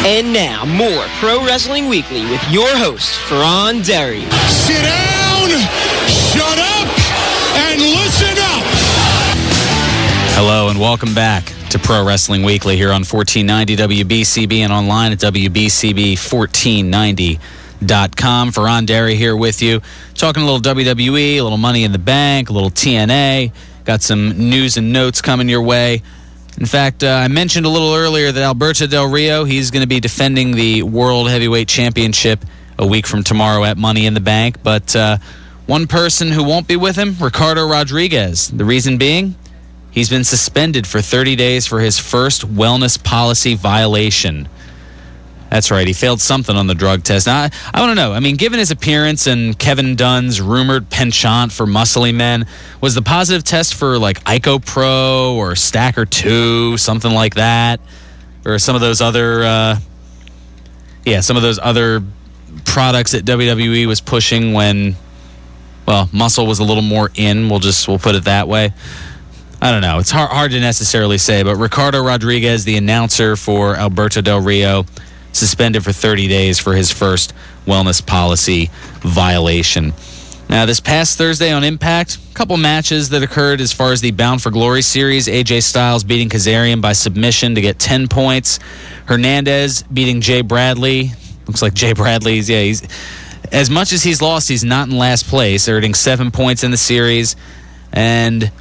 And now, more Pro Wrestling Weekly with your host, Fearon Aries. Sit down, shut up, and listen up. Hello and welcome back to Pro Wrestling Weekly here on 1490 WBCB and online at WBCB1490.com. Fearon Aries here with you, talking a little WWE, a little Money in the Bank, a little TNA. Got some news and notes coming your way. In fact, I mentioned a little earlier that Alberto Del Rio, he's going to be defending the World Heavyweight Championship a week from tomorrow at Money in the Bank. But one person who won't be with him, Ricardo Rodriguez. The reason being, he's been suspended for 30 days for his first wellness policy violation. That's right, he failed something on the drug test. Now, I want to know, I mean, given his appearance and Kevin Dunn's rumored penchant for muscly men, was the positive test for like IcoPro or Stacker 2, something like that? Or some of those other, products that WWE was pushing when, well, muscle was a little more in, we'll put it that way. I don't know, it's hard to necessarily say, but Ricardo Rodriguez, the announcer for Alberto Del Rio, suspended for 30 days for his first wellness policy violation. Now, this past Thursday on Impact, a couple matches that occurred as far as the Bound for Glory series. AJ Styles beating Kazarian by submission to get 10 points. Hernandez beating Jay Bradley. Looks like Jay Bradley's, he's as much as he's lost, he's not in last place, earning 7 points in the series. And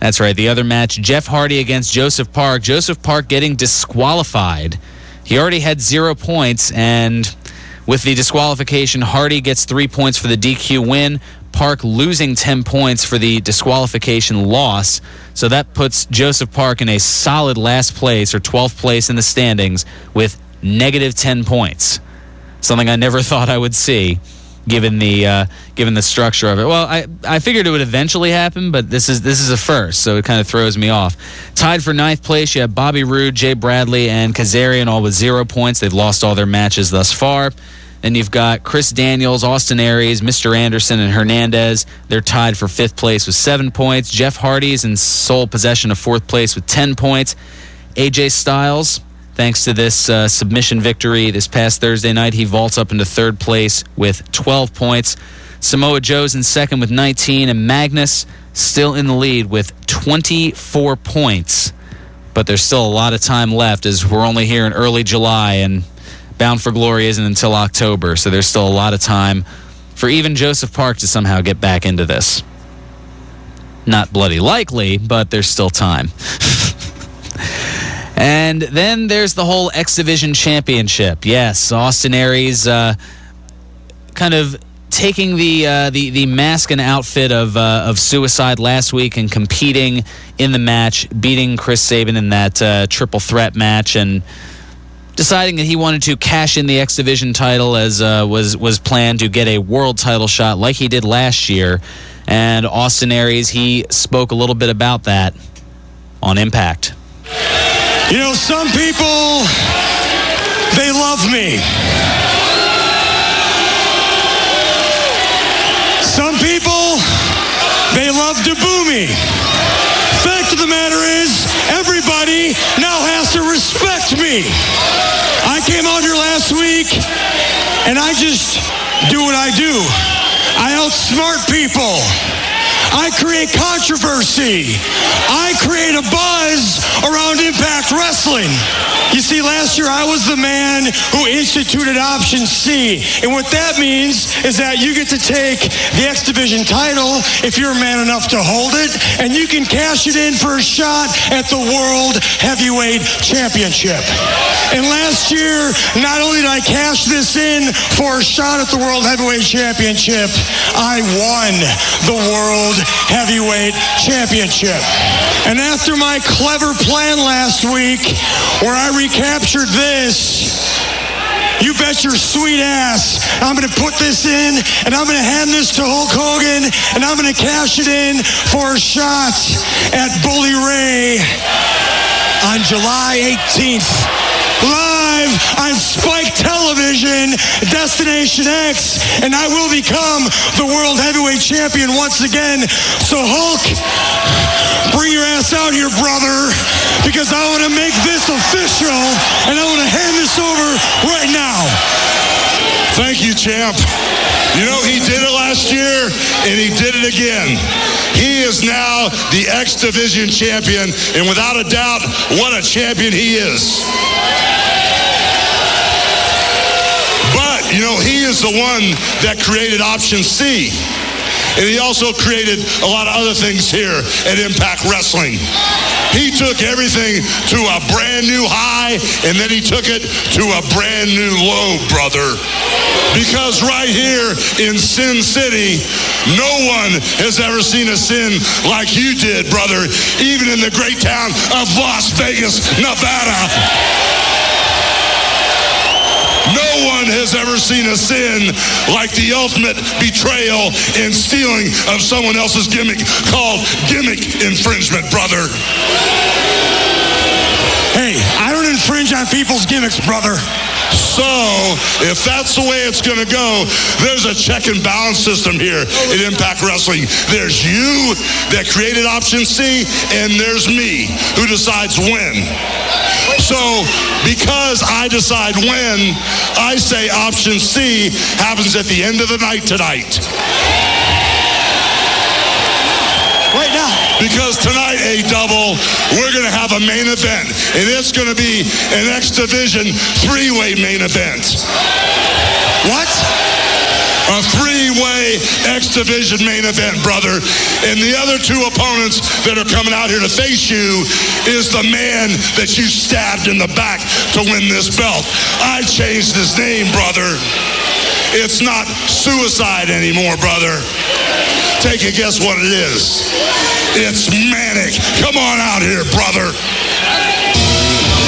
that's right, the other match, Jeff Hardy against Joseph Park. Joseph Park getting disqualified. He already had 0 points, and with the disqualification, Hardy gets 3 points for the DQ win. Park losing 10 points for the disqualification loss. So that puts Joseph Park in a solid last place or 12th place in the standings with negative 10 points. Something I never thought I would see, given the structure of it. Well, I figured it would eventually happen, but this is a first, so it kind of throws me off. Tied for 9th place, you have Bobby Roode, Jay Bradley, and Kazarian all with 0 points. They've lost all their matches thus far. Then you've got Chris Daniels, Austin Aries, Mr. Anderson, and Hernandez. They're tied for 5th place with 7 points. Jeff Hardy's in sole possession of 4th place with 10 points. AJ Styles, thanks to this submission victory this past Thursday night, he vaults up into 3rd place with 12 points. Samoa Joe's in 2nd with 19, and Magnus still in the lead with 24 points. But there's still a lot of time left, as we're only here in early July, and Bound for Glory isn't until October, so there's still a lot of time for even Joseph Park to somehow get back into this. Not bloody likely, but there's still time. And then there's the whole X Division Championship. Yes, Austin Aries kind of taking the mask and outfit of Suicide last week and competing in the match, beating Chris Sabin in that triple threat match, and deciding that he wanted to cash in the X Division title as was planned to get a world title shot like he did last year. And Austin Aries, he spoke a little bit about that on Impact. You know, some people, they love me. Some people, they love to boo me. Fact of the matter is, everybody now has to respect me. I came out here last week, and I just do what I do. I outsmart people. I create controversy. I create a buzz around Impact Wrestling. You see, last year I was the man who instituted Option C. And what that means is that you get to take the X Division title if you're man enough to hold it, and you can cash it in for a shot at the World Heavyweight Championship. And last year, not only did I cash this in for a shot at the World Heavyweight Championship, I won the World Heavyweight Championship. And after my clever plan last week, where I recaptured this, you bet your sweet ass I'm going to put this in, and I'm going to hand this to Hulk Hogan, and I'm going to cash it in for a shot at Bully Ray on July 18th. Live on Spike Television, Destination X, and I will become the World Heavyweight Champion once again. So Hulk, bring your ass out here, brother, because I want to make this official, and I want to hand this over champ. You know, he did it last year, and he did it again. He is now the X Division champion, and without a doubt, what a champion he is. But, you know, he is the one that created Option C. And he also created a lot of other things here at Impact Wrestling. He took everything to a brand new high, and then he took it to a brand new low, brother. Because right here in Sin City, no one has ever seen a sin like you did, brother, even in the great town of Las Vegas, Nevada. No one has ever seen a sin like the ultimate betrayal and stealing of someone else's gimmick called gimmick infringement, brother. Hey, I don't infringe on people's gimmicks, brother. So, if that's the way it's going to go, there's a check and balance system here at Impact Wrestling. There's you that created Option C, and there's me who decides when. So, because I decide when, I say Option C happens at the end of the night tonight. Right now. Because tonight, A-Double, we're going to have a main event. And it's going to be an X Division three-way main event. What? A three-way X Division main event, brother. And the other two opponents that are coming out here to face you is the man that you stabbed in the back to win this belt. I changed his name, brother. It's not suicide anymore, brother. Take a guess what it is. It's Manic. Come on out here, brother.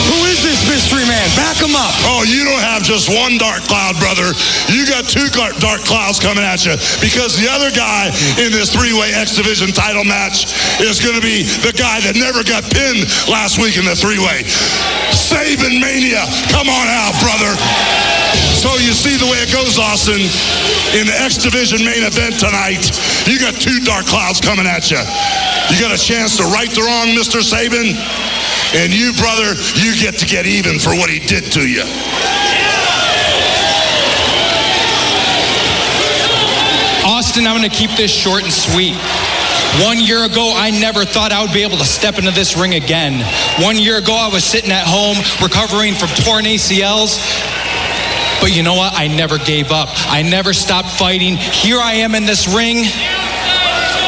Who is this mystery man? Back him up. Oh, you don't have just one dark cloud, brother. You got two dark clouds coming at you, because the other guy in this three-way X Division title match is going to be the guy that never got pinned last week in the three-way. Saban Mania. Come on out, brother. So you see the way it goes, Austin. In the X Division main event tonight, you got two dark clouds coming at you. You got a chance to right the wrong, Mr. Saban. And you, brother, you get to get even for what he did to you. Austin, I'm going to keep this short and sweet. 1 year ago, I never thought I would be able to step into this ring again. 1 year ago, I was sitting at home recovering from torn ACLs. But you know what? I never gave up. I never stopped fighting. Here I am in this ring.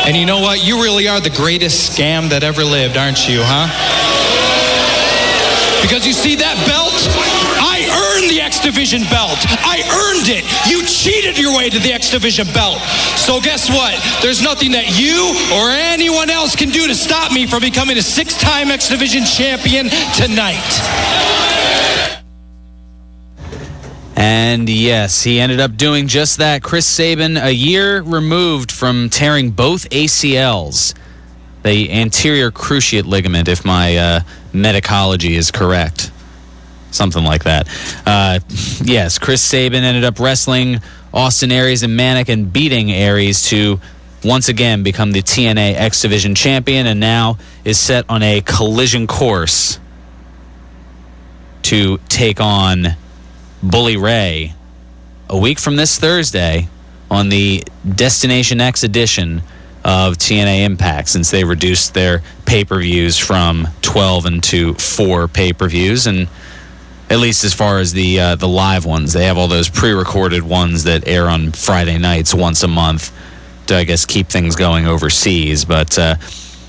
And you know what? You really are the greatest scam that ever lived, aren't you, huh? Because you see that belt? I earned the X Division belt. I earned it. You cheated your way to the X Division belt. So guess what? There's nothing that you or anyone else can do to stop me from becoming a six-time X Division champion tonight. And yes, he ended up doing just that. Chris Sabin, a year removed from tearing both ACLs, the anterior cruciate ligament, if my medicology is correct. Something like that. Yes, Chris Sabin ended up wrestling Austin Aries and Manic and beating Aries to once again become the TNA X Division champion, and now is set on a collision course to take on Bully Ray a week from this Thursday on the Destination X edition of TNA Impact, since they reduced their pay-per-views from 12 into 4 pay-per-views, and at least as far as the live ones, they have all those pre-recorded ones that air on Friday nights once a month to, I guess, keep things going overseas. But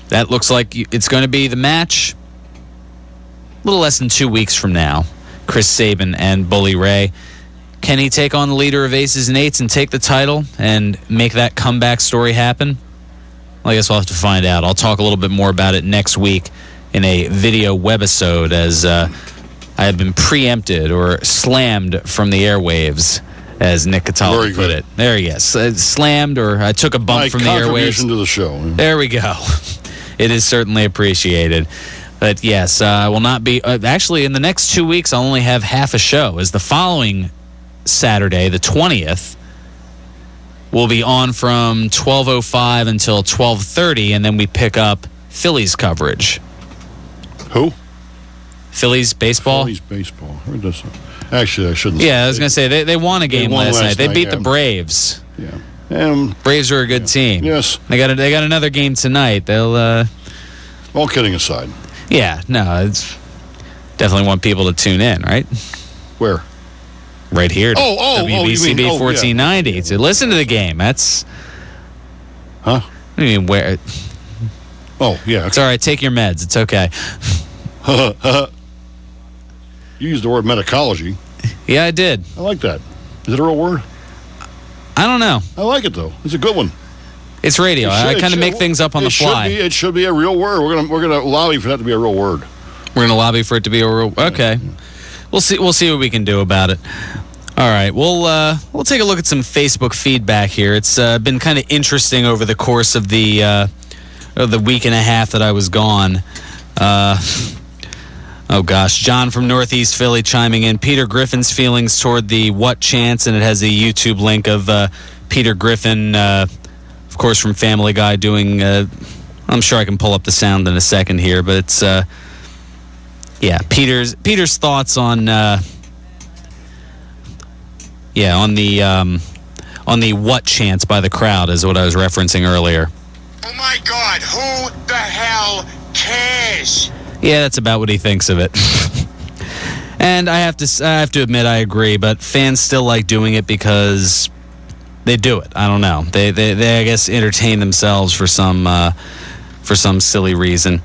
that looks like it's going to be the match a little less than 2 weeks from now. Chris Sabin and Bully Ray. Can he take on the leader of Aces and Eights and take the title and make that comeback story happen? Well, I guess we'll have to find out. I'll talk a little bit more about it next week in a video webisode, as I have been preempted or slammed from the airwaves, as Nick Catala put it. There he is. Slammed, or I took a bump from the airwaves. Contribution to the show. There we go. It is certainly appreciated. But yes, I will not be... actually, in the next 2 weeks, I'll only have half a show, as the following Saturday, the 20th, will be on from 12:05 until 12:30, and then we pick up Phillies coverage. Who? Phillies baseball. Phillies baseball. Heard this. Actually, I shouldn't. Yeah, I was going to say they won a game last night. They beat the Braves. Yeah. Braves are a good team. Yes. They got another game tonight. They'll. All kidding aside. Yeah. No. It's definitely want people to tune in, right? Where? Right here. WBCB 1490 to listen to the game. That's. Huh? I mean, where? Oh yeah. It's all right. Take your meds. It's okay. You used the word medicology. Yeah, I did. I like that. Is it a real word? I don't know. I like it though. It's a good one. It's radio. I kind of make things up on the fly. It should be a real word. We're gonna lobby for that to be a real word. We're gonna lobby for it to be a real. Okay. Yeah. We'll see what we can do about it. All right, we'll take a look at some Facebook feedback here. It's been kind of interesting over the course of the week and a half that I was gone. Oh gosh, John from Northeast Philly chiming in. Peter Griffin's feelings toward the what chance, and it has a YouTube link of Peter Griffin, of course from Family Guy, doing. I'm sure I can pull up the sound in a second here, but it's Peter's thoughts on on the what chance by the crowd is what I was referencing earlier. Oh my God, who the hell cares? Yeah, that's about what he thinks of it. And I have to admit I agree, but fans still like doing it because they do it. I don't know. They I guess entertain themselves for some silly reason.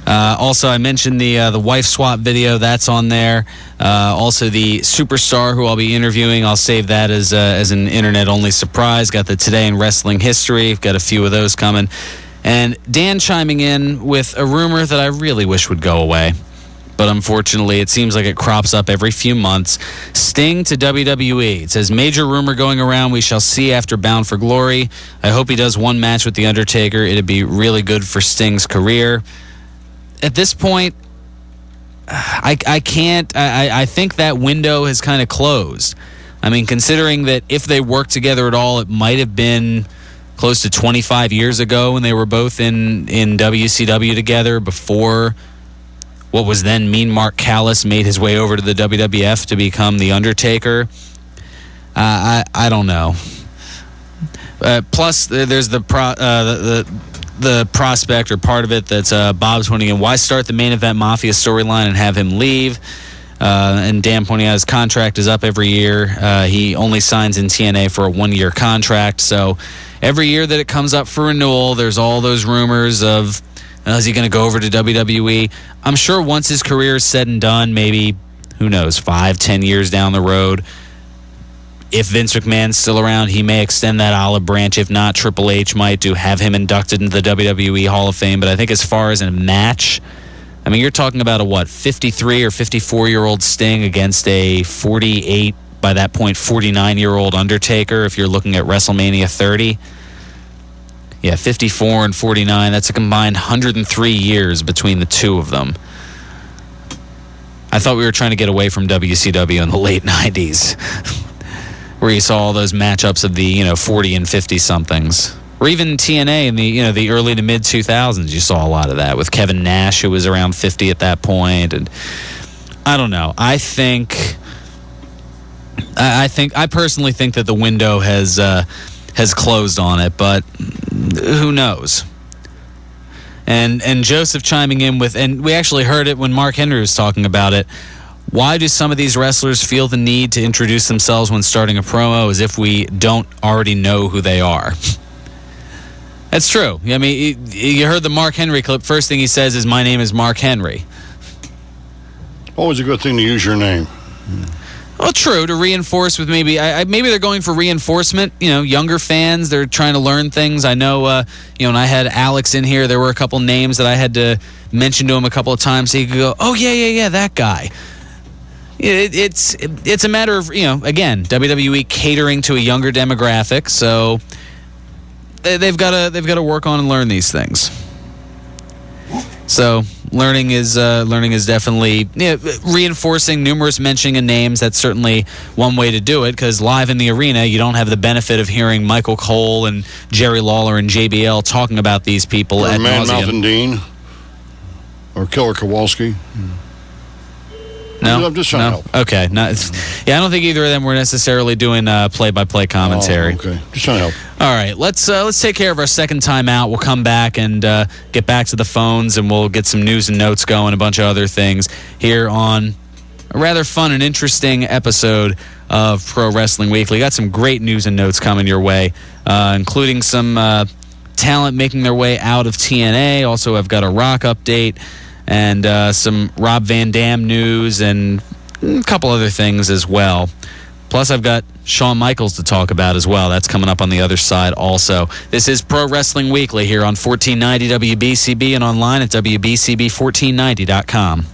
Also, I mentioned the wife swap video. That's on there. Also, the superstar who I'll be interviewing, I'll save that as an internet-only surprise. Got the Today in Wrestling History. Got a few of those coming. And Dan chiming in with a rumor that I really wish would go away. But unfortunately, it seems like it crops up every few months. Sting to WWE. It says, major rumor going around. We shall see after Bound for Glory. I hope he does one match with The Undertaker. It'd be really good for Sting's career. At this point, I can't. I think that window has kind of closed. I mean, considering that if they worked together at all, it might have been close to 25 years ago when they were both in WCW together before what was then Mean Mark Callis made his way over to the WWF to become The Undertaker. I don't know. Plus, there's the prospect or part of it that's Bob's pointing in. Why start the main event Mafia storyline and have him leave? And Dan pointing out his contract is up every year. He only signs in TNA for a one-year contract. So every year that it comes up for renewal, there's all those rumors of, is he going to go over to WWE? I'm sure once his career is said and done, maybe, who knows, 5-10 years down the road, if Vince McMahon's still around, he may extend that olive branch. If not, Triple H might have him inducted into the WWE Hall of Fame. But I think as far as a match, I mean, you're talking about a 53 or 54-year-old Sting against a 48, by that point, 49-year-old Undertaker, if you're looking at WrestleMania 30. Yeah, 54 and 49, that's a combined 103 years between the two of them. I thought we were trying to get away from WCW in the late 90s, where you saw all those matchups of the 40 and 50-somethings. Or even TNA in the early to mid 2000s, you saw a lot of that with Kevin Nash, who was around 50 at that point. And I don't know. I personally think that the window has closed on it, but who knows? And Joseph chiming in with, and we actually heard it when Mark Henry was talking about it. Why do some of these wrestlers feel the need to introduce themselves when starting a promo as if we don't already know who they are? That's true. I mean, you heard the Mark Henry clip. First thing he says is, my name is Mark Henry. Always a good thing to use your name. Well, true, to reinforce with maybe they're going for reinforcement. Younger fans, they're trying to learn things. I know, when I had Alex in here, there were a couple names that I had to mention to him a couple of times so he could go, oh, yeah, that guy. It's a matter of, again, WWE catering to a younger demographic, so they've got to work on and learn these things. So learning is definitely reinforcing numerous mentioning of names. That's certainly one way to do it, because live in the arena, you don't have the benefit of hearing Michael Cole and Jerry Lawler and JBL talking about these people at nauseam. Man Mountain Dean or Killer Kowalski. No, I'm just trying to help. Okay, I don't think either of them were necessarily doing play-by-play commentary. Oh, okay, just trying to help. All right, let's take care of our second time out. We'll come back and get back to the phones, and we'll get some news and notes going, a bunch of other things here on a rather fun and interesting episode of Pro Wrestling Weekly. Got some great news and notes coming your way, including some talent making their way out of TNA. Also, I've got a Rock update and some Rob Van Dam news and a couple other things as well. Plus, I've got Shawn Michaels to talk about as well. That's coming up on the other side also. This is Pro Wrestling Weekly here on 1490 WBCB and online at WBCB1490.com.